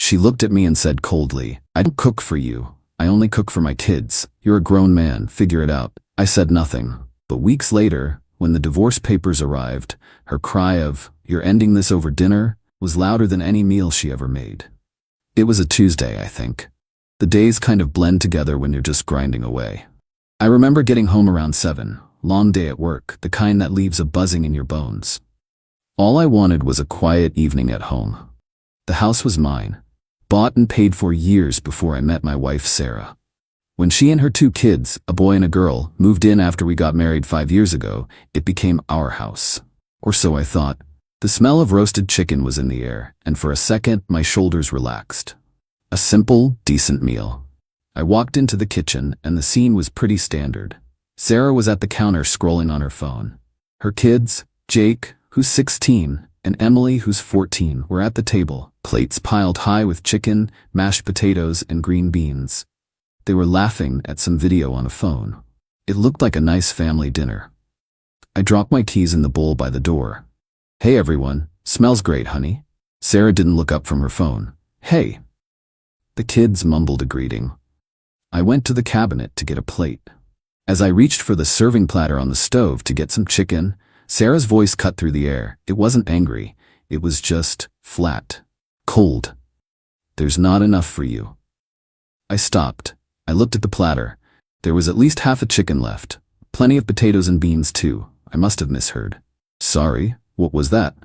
She looked at me and said coldly, "I don't cook for you. I only cook for my kids. You're a grown man, figure it out." I said nothing, but weeks later, when the divorce papers arrived, her cry of, "You're ending this over dinner," was louder than any meal she ever made. It was a Tuesday, I think. The days kind of blend together when you're just grinding away. I remember getting home around 7, long day at work, the kind that leaves a buzzing in your bones. All I wanted was a quiet evening at home. The house was mine, bought and paid for years before I met my wife Sarah. When she and her 2 kids, a boy and a girl, moved in after we got married 5 years ago, it became our house. Or so I thought. The smell of roasted chicken was in the air, and for a second my shoulders relaxed. A simple, decent meal. I walked into the kitchen and the scene was pretty standard. Sarah was at the counter scrolling on her phone. Her kids, Jake, who's 16, and Emily, who's 14, were at the table, plates piled high with chicken, mashed potatoes, and green beans. They were laughing at some video on a phone. It looked like a nice family dinner. I dropped my keys in the bowl by the door. "Hey everyone, smells great, honey." Sarah didn't look up from her phone. "Hey." The kids mumbled a greeting. I went to the cabinet to get a plate. As I reached for the serving platter on the stove to get some chicken, Sarah's voice cut through the air. It wasn't angry. It was just flat. Cold. "There's not enough for you." I stopped. I looked at the platter. There was at least half a chicken left. Plenty of potatoes and beans too. I must have misheard. "Sorry, what was that?"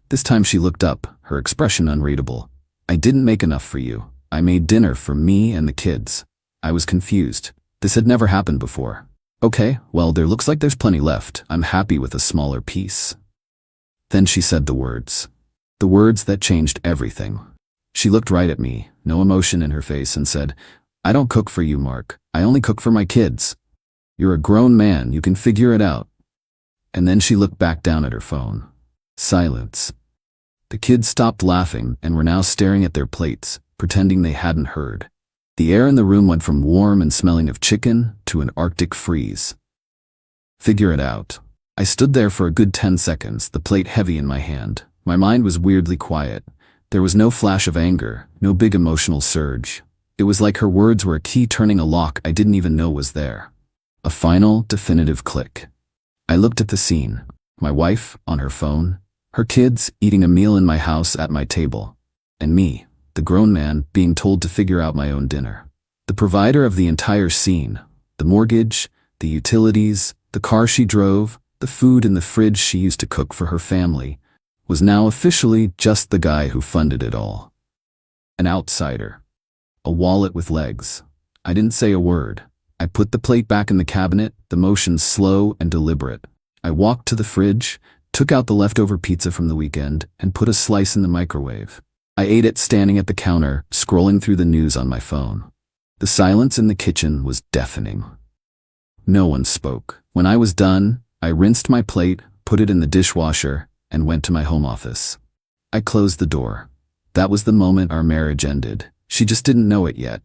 This time she looked up, her expression unreadable. "I didn't make enough for you. I made dinner for me and the kids." I was confused. This had never happened before. "Okay, well, there looks like there's plenty left. I'm happy with a smaller piece." Then she said the words. The words that changed everything. She looked right at me, no emotion in her face, and said, "I don't cook for you, Mark. I only cook for my kids. You're a grown man, you can figure it out." And then she looked back down at her phone. Silence. The kids stopped laughing and were now staring at their plates, pretending they hadn't heard. The air in the room went from warm and smelling of chicken to an Arctic freeze. Figure it out. I stood there for a good 10 seconds, the plate heavy in my hand. My mind was weirdly quiet. There was no flash of anger, no big emotional surge. It was like her words were a key turning a lock I didn't even know was there. A final, definitive click. I looked at the scene. My wife, on her phone. Her kids, eating a meal in my house at my table. And me, the grown man, being told to figure out my own dinner. The provider of the entire scene. The mortgage, the utilities, the car she drove, the food in the fridge she used to cook for her family, was now officially just the guy who funded it all. An outsider. A wallet with legs. I didn't say a word. I put the plate back in the cabinet, the motion slow and deliberate. I walked to the fridge, took out the leftover pizza from the weekend, and put a slice in the microwave. I ate it standing at the counter, scrolling through the news on my phone. The silence in the kitchen was deafening. No one spoke. When I was done, I rinsed my plate, put it in the dishwasher, and went to my home office. I closed the door. That was the moment our marriage ended. She just didn't know it yet.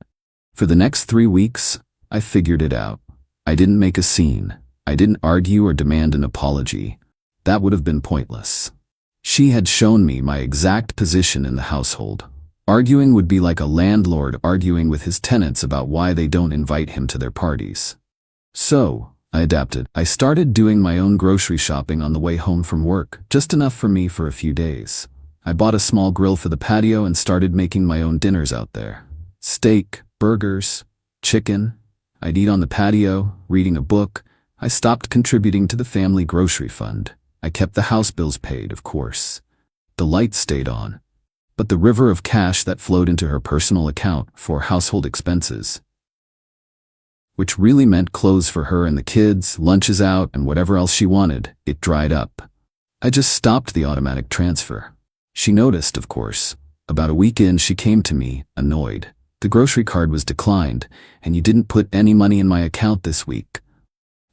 For the next 3 weeks, I figured it out. I didn't make a scene. I didn't argue or demand an apology. That would have been pointless. She had shown me my exact position in the household. Arguing would be like a landlord arguing with his tenants about why they don't invite him to their parties. So, I adapted. I started doing my own grocery shopping on the way home from work, just enough for me for a few days. I bought a small grill for the patio and started making my own dinners out there. Steak, burgers, chicken. I'd eat on the patio, reading a book. I stopped contributing to the family grocery fund. I kept the house bills paid, of course. The lights stayed on. But the river of cash that flowed into her personal account for household expenses, which really meant clothes for her and the kids, lunches out, and whatever else she wanted, it dried up. I just stopped the automatic transfer. She noticed, of course. About a week in, she came to me, annoyed. "The grocery card was declined, and you didn't put any money in my account this week."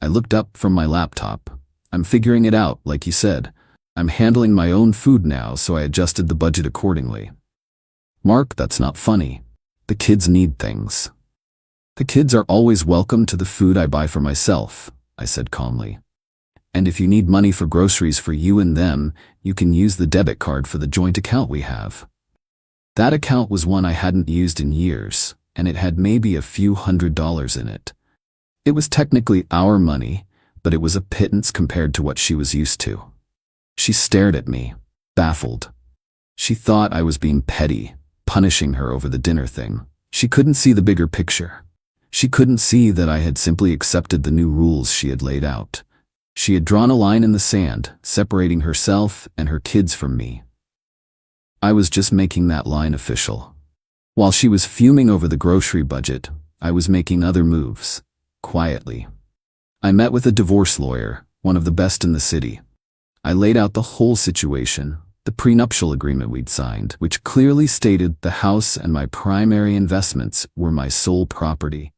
I looked up from my laptop. "I'm figuring it out, like you said. I'm handling my own food now, so I adjusted the budget accordingly." "Mark, that's not funny. The kids need things." "The kids are always welcome to the food I buy for myself," I said calmly. "And if you need money for groceries for you and them, you can use the debit card for the joint account we have." That account was one I hadn't used in years, and it had maybe a few $100s in it. It was technically our money, but it was a pittance compared to what she was used to. She stared at me, baffled. She thought I was being petty, punishing her over the dinner thing. She couldn't see the bigger picture. She couldn't see that I had simply accepted the new rules she had laid out. She had drawn a line in the sand, separating herself and her kids from me. I was just making that line official. While she was fuming over the grocery budget, I was making other moves, quietly. I met with a divorce lawyer, one of the best in the city. I laid out the whole situation, the prenuptial agreement we'd signed, which clearly stated the house and my primary investments were my sole property.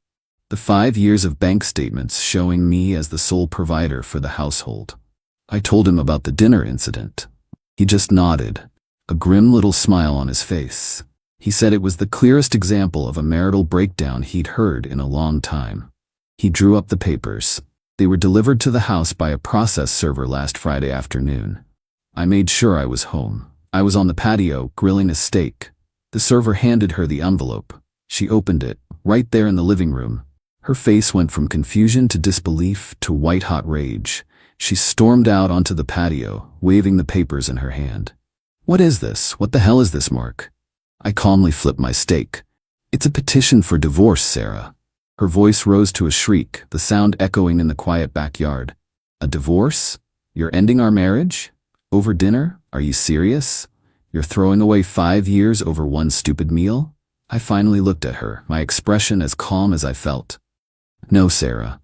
The 5 years of bank statements showing me as the sole provider for the household. I told him about the dinner incident. He just nodded, a grim little smile on his face. He said it was the clearest example of a marital breakdown he'd heard in a long time. He drew up the papers. They were delivered to the house by a process server last Friday afternoon. I made sure I was home. I was on the patio, grilling a steak. The server handed her the envelope. She opened it, right there in the living room. Her face went from confusion to disbelief to white-hot rage. She stormed out onto the patio, waving the papers in her hand. "What is this? What the hell is this, Mark?" I calmly flipped my steak. "It's a petition for divorce, Sarah." Her voice rose to a shriek, the sound echoing in the quiet backyard. "A divorce? You're ending our marriage? Over dinner? Are you serious? You're throwing away 5 years over one stupid meal?" I finally looked at her, my expression as calm as I felt. "No, Sarah.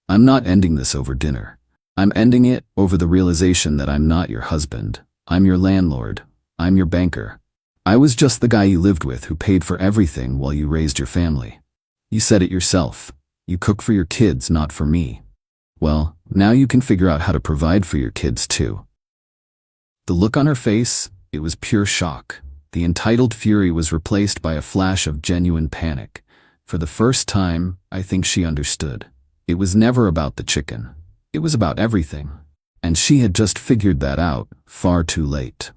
I'm not ending this over dinner. I'm ending it over the realization that I'm not your husband. I'm your landlord. I'm your banker. I was just the guy you lived with who paid for everything while you raised your family. You said it yourself. You cook for your kids, not for me. Well, now you can figure out how to provide for your kids too." The look on her face, it was pure shock. The entitled fury was replaced by a flash of genuine panic. For the first time, I think she understood. It was never about the chicken. It was about everything. And she had just figured that out, far too late.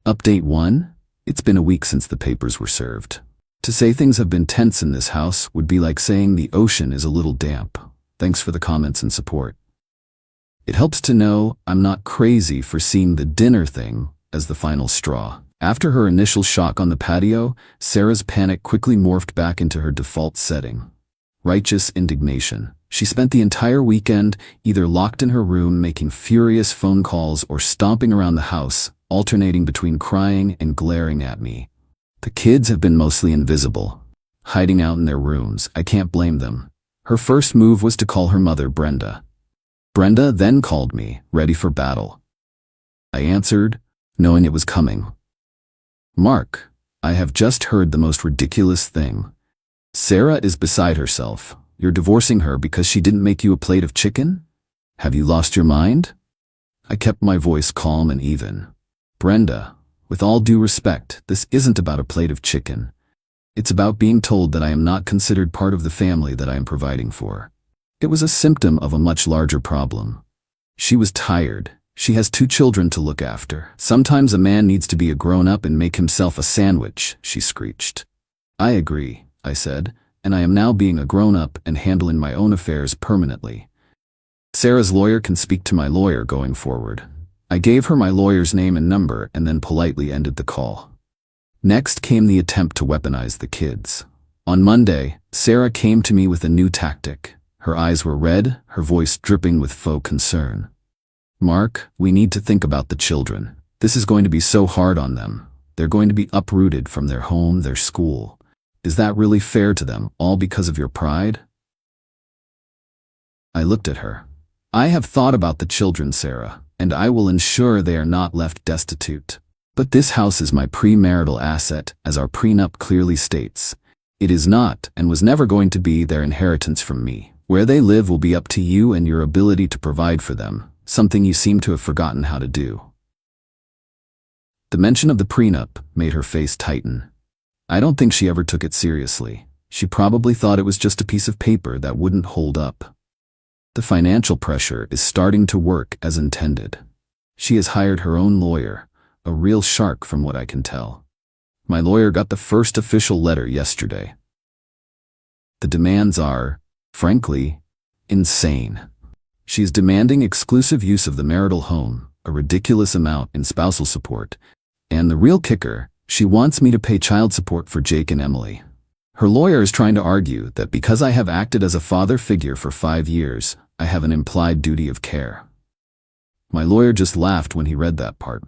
Update 1. It's been a week since the papers were served. To say things have been tense in this house would be like saying the ocean is a little damp. Thanks for the comments and support. It helps to know I'm not crazy for seeing the dinner thing as the final straw. After her initial shock on the patio, Sarah's panic quickly morphed back into her default setting. Righteous indignation. She spent the entire weekend either locked in her room making furious phone calls or stomping around the house, alternating between crying and glaring at me. The kids have been mostly invisible, hiding out in their rooms. I can't blame them. Her first move was to call her mother, Brenda. Brenda then called me, ready for battle. I answered, knowing it was coming. "Mark, I have just heard the most ridiculous thing. Sarah is beside herself. You're divorcing her because she didn't make you a plate of chicken? Have you lost your mind?" I kept my voice calm and even. "Brenda, with all due respect, this isn't about a plate of chicken. It's about being told that I am not considered part of the family that I am providing for." It was a symptom of a much larger problem. She was tired. She has 2 children to look after. "Sometimes a man needs to be a grown-up and make himself a sandwich," she screeched. "I agree," I said, "and I am now being a grown-up and handling my own affairs permanently. Sarah's lawyer can speak to my lawyer going forward." I gave her my lawyer's name and number and then politely ended the call. Next came the attempt to weaponize the kids. On Monday, Sarah came to me with a new tactic. Her eyes were red, her voice dripping with faux concern. "Mark, we need to think about the children. This is going to be so hard on them. They're going to be uprooted from their home, their school. Is that really fair to them, all because of your pride?" I looked at her. "I have thought about the children, Sarah, and I will ensure they are not left destitute. But this house is my premarital asset, as our prenup clearly states. It is not, and was never going to be, their inheritance from me. Where they live will be up to you and your ability to provide for them, something you seem to have forgotten how to do." The mention of the prenup made her face tighten. I don't think she ever took it seriously. She probably thought it was just a piece of paper that wouldn't hold up. The financial pressure is starting to work as intended. She has hired her own lawyer, a real shark from what I can tell. My lawyer got the first official letter yesterday. The demands are, frankly, insane. She's demanding exclusive use of the marital home, a ridiculous amount in spousal support, and the real kicker, she wants me to pay child support for Jake and Emily. Her lawyer is trying to argue that because I have acted as a father figure for 5 years, I have an implied duty of care. My lawyer just laughed when he read that part.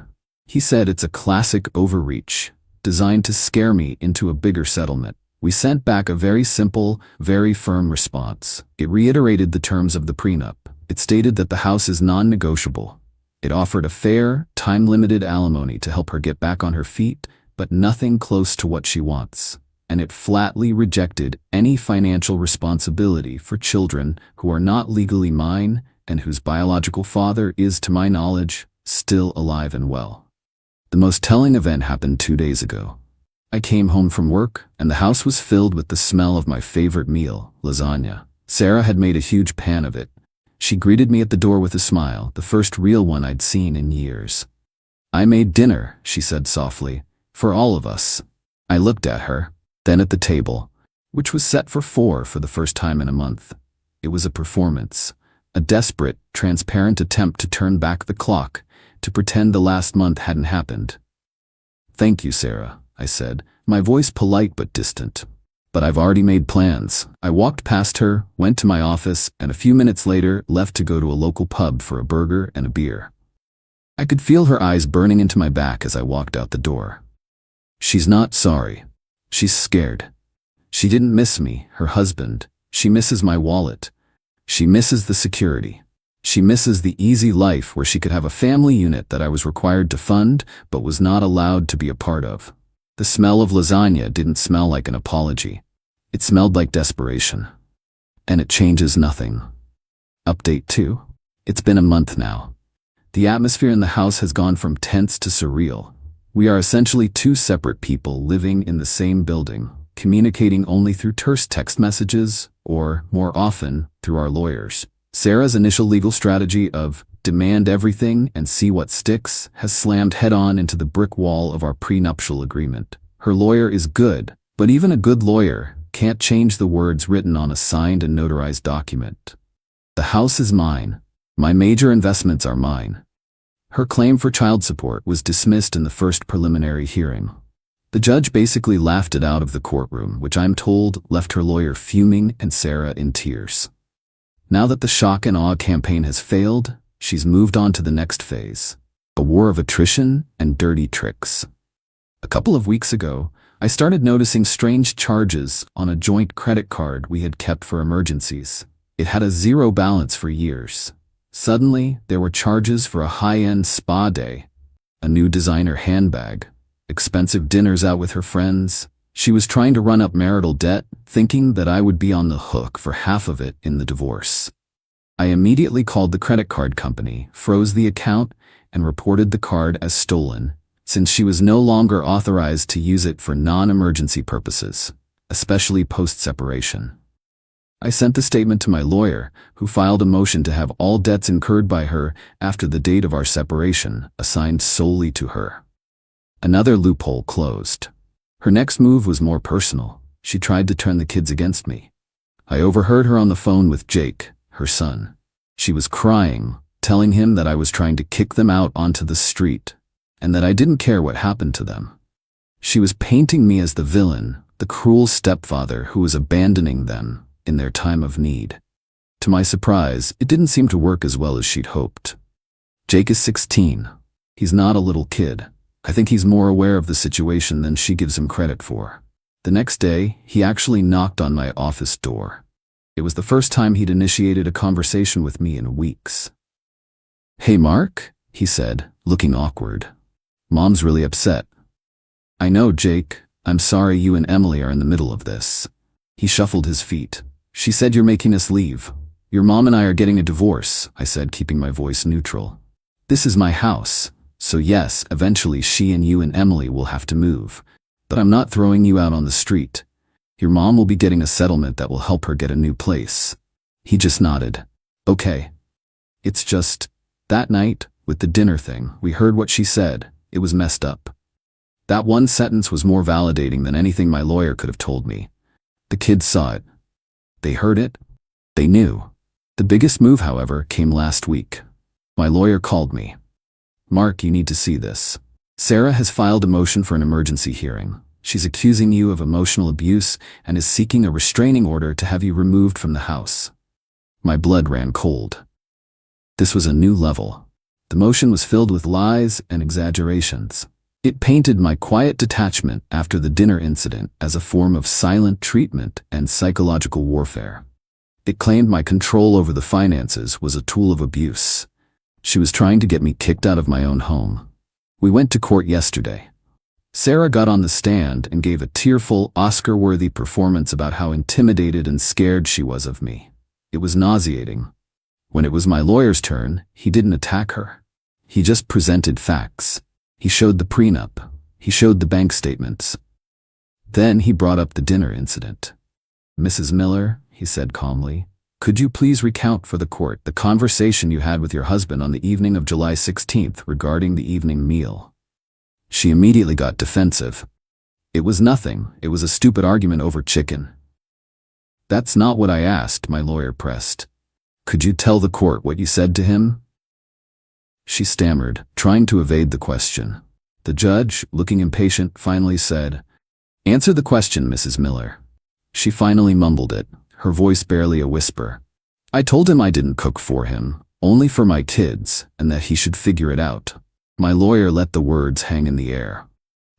He said it's a classic overreach, designed to scare me into a bigger settlement. We sent back a very simple, very firm response. It reiterated the terms of the prenup. It stated that the house is non-negotiable. It offered a fair, time-limited alimony to help her get back on her feet, but nothing close to what she wants. And it flatly rejected any financial responsibility for children who are not legally mine and whose biological father is, to my knowledge, still alive and well. The most telling event happened 2 days ago. I came home from work, and the house was filled with the smell of my favorite meal, lasagna. Sarah had made a huge pan of it. She greeted me at the door with a smile, the first real one I'd seen in years. "I made dinner," she said softly, "for all of us." I looked at her, then at the table, which was set for 4 for the first time in a month. It was a performance, a desperate, transparent attempt to turn back the clock, to pretend the last month hadn't happened. "Thank you, Sarah," I said, my voice polite but distant. "But I've already made plans." I walked past her, went to my office, and a few minutes later left to go to a local pub for a burger and a beer. I could feel her eyes burning into my back as I walked out the door. She's not sorry. She's scared. She didn't miss me, her husband. She misses my wallet. She misses the security. She misses the easy life where she could have a family unit that I was required to fund but was not allowed to be a part of. The smell of lasagna didn't smell like an apology. It smelled like desperation. And it changes nothing. Update 2. It's been a month now. The atmosphere in the house has gone from tense to surreal. We are essentially 2 separate people living in the same building, communicating only through terse text messages, or, more often, through our lawyers. Sarah's initial legal strategy of demand everything and see what sticks has slammed head-on into the brick wall of our prenuptial agreement. Her lawyer is good, but even a good lawyer can't change the words written on a signed and notarized document. The house is mine. My major investments are mine. Her claim for child support was dismissed in the first preliminary hearing. The judge basically laughed it out of the courtroom, which I'm told left her lawyer fuming and Sarah in tears. Now that the shock and awe campaign has failed, she's moved on to the next phase, a war of attrition and dirty tricks. A couple of weeks ago, I started noticing strange charges on a joint credit card we had kept for emergencies. It had a 0 balance for years. Suddenly, there were charges for a high-end spa day, a new designer handbag, expensive dinners out with her friends. She was trying to run up marital debt, thinking that I would be on the hook for half of it in the divorce. I immediately called the credit card company, froze the account, and reported the card as stolen, since she was no longer authorized to use it for non-emergency purposes, especially post-separation. I sent the statement to my lawyer, who filed a motion to have all debts incurred by her after the date of our separation assigned solely to her. Another loophole closed. Her next move was more personal. She tried to turn the kids against me. I overheard her on the phone with Jake, her son. She was crying, telling him that I was trying to kick them out onto the street, and that I didn't care what happened to them. She was painting me as the villain, the cruel stepfather who was abandoning them in their time of need. To my surprise, it didn't seem to work as well as she'd hoped. Jake is 16. He's not a little kid. I think he's more aware of the situation than she gives him credit for. The next day, he actually knocked on my office door. It was the first time he'd initiated a conversation with me in weeks. "Hey, Mark," he said, looking awkward. "Mom's really upset." "I know, Jake. I'm sorry you and Emily are in the middle of this." He shuffled his feet. "She said you're making us leave. Your mom and I are getting a divorce," I said, keeping my voice neutral. "This is my house. So yes, eventually she and you and Emily will have to move. But I'm not throwing you out on the street. Your mom will be getting a settlement that will help her get a new place." He just nodded. "Okay. It's just, that night, with the dinner thing, we heard what she said. It was messed up. That one sentence was more validating than anything my lawyer could have told me. The kids saw it. They heard it. They knew. The biggest move, however, came last week. My lawyer called me. "Mark, you need to see this. Sarah has filed a motion for an emergency hearing. She's accusing you of emotional abuse and is seeking a restraining order to have you removed from the house." My blood ran cold. This was a new level. The motion was filled with lies and exaggerations. It painted my quiet detachment after the dinner incident as a form of silent treatment and psychological warfare. It claimed my control over the finances was a tool of abuse. She was trying to get me kicked out of my own home. We went to court yesterday. Sarah got on the stand and gave a tearful, Oscar-worthy performance about how intimidated and scared she was of me. It was nauseating. When it was my lawyer's turn, he didn't attack her. He just presented facts. He showed the prenup. He showed the bank statements. Then he brought up the dinner incident. "Mrs. Miller," he said calmly, "could you please recount for the court the conversation you had with your husband on the evening of July 16th regarding the evening meal?" She immediately got defensive. "It was nothing. It was a stupid argument over chicken." "That's not what I asked," my lawyer pressed. "Could you tell the court what you said to him?" She stammered, trying to evade the question. The judge, looking impatient, finally said, "Answer the question, Mrs. Miller." She finally mumbled it, her voice barely a whisper. "I told him I didn't cook for him, only for my kids, and that he should figure it out." My lawyer let the words hang in the air.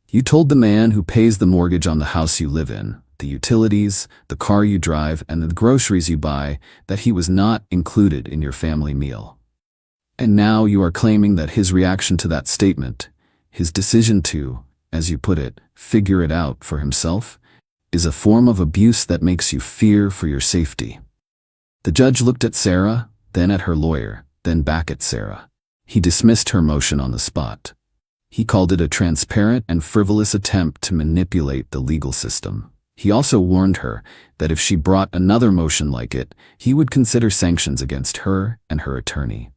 "You told the man who pays the mortgage on the house you live in, the utilities, the car you drive, and the groceries you buy, that he was not included in your family meal. And now you are claiming that his reaction to that statement, his decision to, as you put it, figure it out for himself, is a form of abuse that makes you fear for your safety." The judge looked at Sarah, then at her lawyer, then back at Sarah. He dismissed her motion on the spot. He called it a transparent and frivolous attempt to manipulate the legal system. He also warned her that if she brought another motion like it, he would consider sanctions against her and her attorney.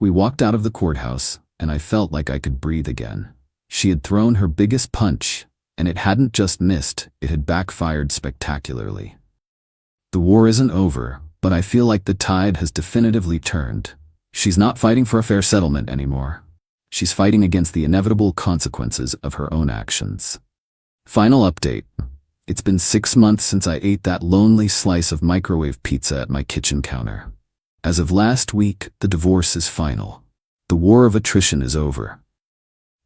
We walked out of the courthouse, and I felt like I could breathe again. She had thrown her biggest punch, and it hadn't just missed, it had backfired spectacularly. The war isn't over, but I feel like the tide has definitively turned. She's not fighting for a fair settlement anymore. She's fighting against the inevitable consequences of her own actions. Final update. It's been 6 months since I ate that lonely slice of microwave pizza at my kitchen counter. As of last week, the divorce is final. The war of attrition is over.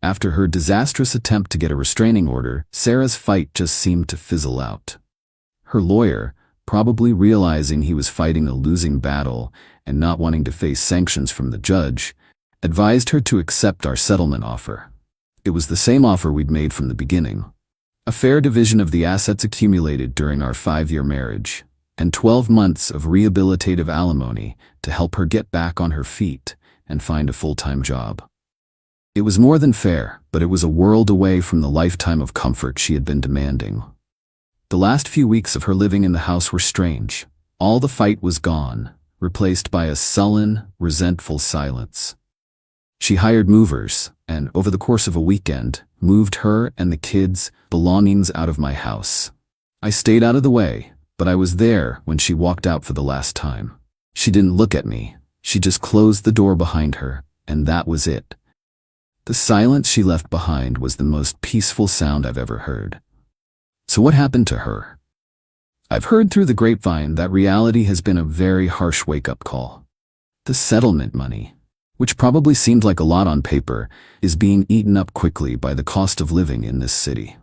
After her disastrous attempt to get a restraining order, Sarah's fight just seemed to fizzle out. Her lawyer, probably realizing he was fighting a losing battle and not wanting to face sanctions from the judge, advised her to accept our settlement offer. It was the same offer we'd made from the beginning. A fair division of the assets accumulated during our 5-year marriage, and 12 months of rehabilitative alimony to help her get back on her feet and find a full-time job. It was more than fair, but it was a world away from the lifetime of comfort she had been demanding. The last few weeks of her living in the house were strange. All the fight was gone, replaced by a sullen, resentful silence. She hired movers, and over the course of a weekend, moved her and the kids' belongings out of my house. I stayed out of the way, but I was there when she walked out for the last time. She didn't look at me. She just closed the door behind her, and that was it. The silence she left behind was the most peaceful sound I've ever heard. So what happened to her? I've heard through the grapevine that reality has been a very harsh wake-up call. The settlement money, which probably seemed like a lot on paper, is being eaten up quickly by the cost of living in this city.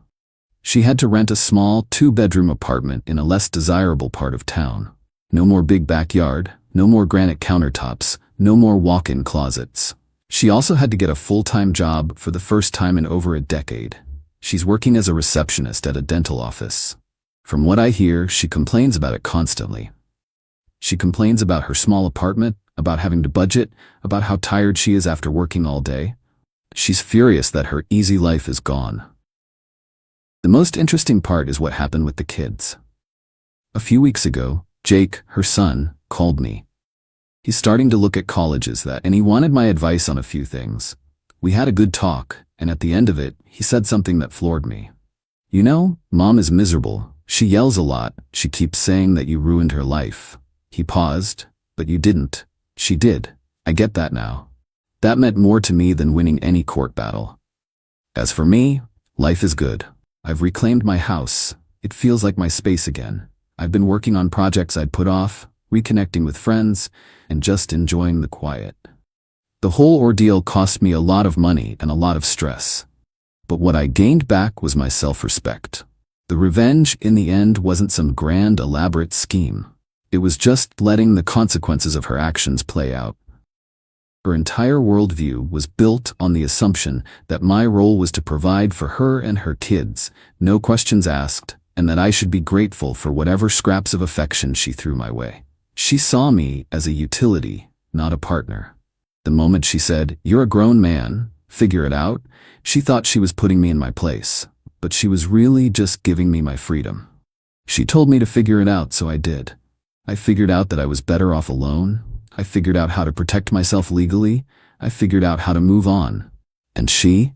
She had to rent a small 2-bedroom apartment in a less desirable part of town. No more big backyard, no more granite countertops, no more walk-in closets. She also had to get a full-time job for the first time in over a decade. She's working as a receptionist at a dental office. From what I hear, she complains about it constantly. She complains about her small apartment, about having to budget, about how tired she is after working all day. She's furious that her easy life is gone. The most interesting part is what happened with the kids. A few weeks ago, Jake, her son, called me. He's starting to look at colleges and he wanted my advice on a few things. We had a good talk, And at the end of it, he said something that floored me. You know, Mom is miserable. She yells a lot. She keeps saying that you ruined her life. He paused. But you didn't. She did. I get that now. That meant more to me than winning any court battle. As for me, life is good. I've reclaimed my house. It feels like my space again. I've been working on projects I'd put off, reconnecting with friends, and just enjoying the quiet. The whole ordeal cost me a lot of money and a lot of stress. But what I gained back was my self-respect. The revenge, in the end, wasn't some grand, elaborate scheme. It was just letting the consequences of her actions play out. Her entire worldview was built on the assumption that my role was to provide for her and her kids, no questions asked, and that I should be grateful for whatever scraps of affection she threw my way. She saw me as a utility, not a partner. The moment she said, "You're a grown man, figure it out," she thought she was putting me in my place, but she was really just giving me my freedom. She told me to figure it out, so I did. I figured out that I was better off alone. I figured out how to protect myself legally. I figured out how to move on. And she?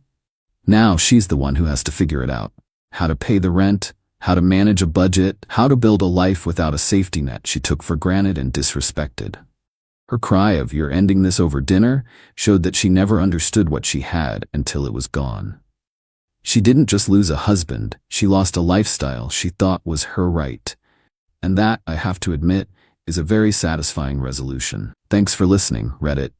Now she's the one who has to figure it out. How to pay the rent, how to manage a budget, how to build a life without a safety net she took for granted and disrespected. Her cry of "You're ending this over dinner" showed that she never understood what she had until it was gone. She didn't just lose a husband, she lost a lifestyle she thought was her right. And that, I have to admit, is a very satisfying resolution. Thanks for listening, Reddit.